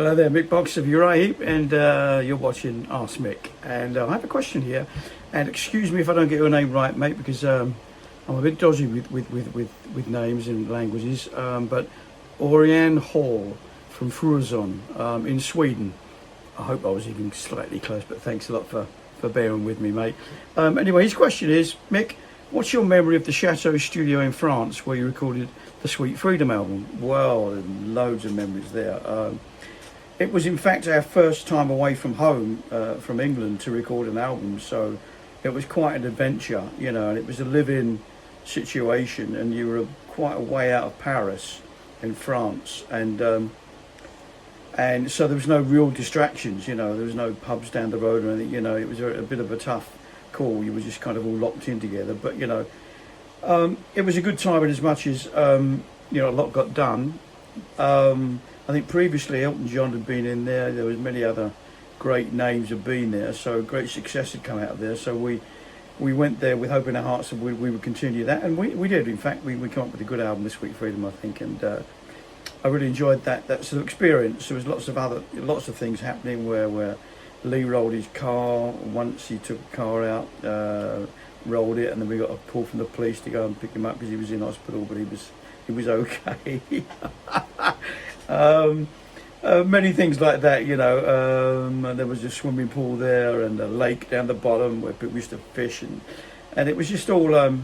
Hello there, Mick Box of Uriah, and you're watching Ask Mick. And I have a question here, and excuse me if I don't get your name right, mate, because I'm a bit dodgy with names and languages. But Orjan Hall from Frösön in Sweden. I hope I was even slightly close, but thanks a lot for bearing with me, mate. Anyway, his question is, Mick, what's your memory of the Chateu Studio in France where you recorded the Sweet Freedom album? Well, loads of memories there. It was in fact our first time away from home, from England, to record an album, so it was quite an adventure, you know, and it was a live-in situation, and you were quite a way out of Paris in France, and so there was no real distractions, you know, there was no pubs down the road or anything, you know, it was a bit of a tough call. You were just kind of all locked in together, but you know, it was a good time in as much as you know, a lot got done. I think previously Elton John had been in there. There was many other great names had been there, so great success had come out of there. So we went there with hope in our hearts that we would continue that, and we did. In fact, we came up with a good album, this Sweet Freedom, I think, and I really enjoyed that sort of experience. There was lots of things happening where Lee rolled his car once. He took a car out, rolled it, and then we got a call from the police to go and pick him up because he was in hospital, but he was okay. Many things like that, you know. And there was a swimming pool there and a lake down the bottom where people used to fish, and it was just all a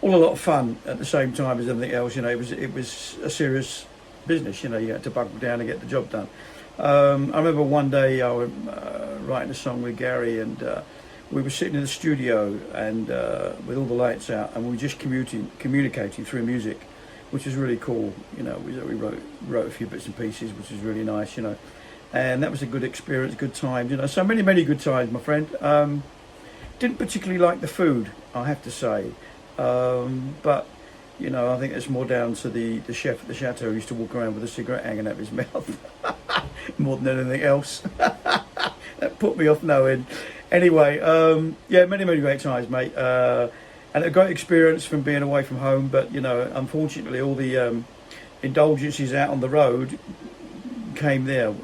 lot of fun at the same time as everything else. You know, it was a serious business. You know, you had to buckle down and get the job done. I remember one day I was writing a song with Gary, and we were sitting in the studio and with all the lights out, and we were just communicating through music, which was really cool. You know, we wrote a few bits and pieces, which was really nice, you know, and that was a good experience, good times, you know. So many good times, my friend. Didn't particularly like the food, I have to say, but you know, I think it's more down to the chef at the chateau who used to walk around with a cigarette hanging out of his mouth more than anything else. That put me off no end. Anyway, yeah, many great times, mate. And a great experience from being away from home, but you know, unfortunately all the indulgences out on the road came there.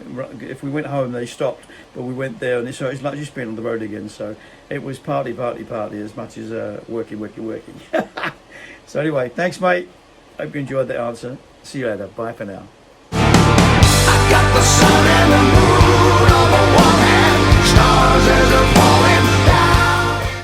If we went home they stopped, but we went there, and so it's like just being on the road again. So it was party as much as working. So anyway, thanks mate, hope you enjoyed the answer. See you later, bye for now.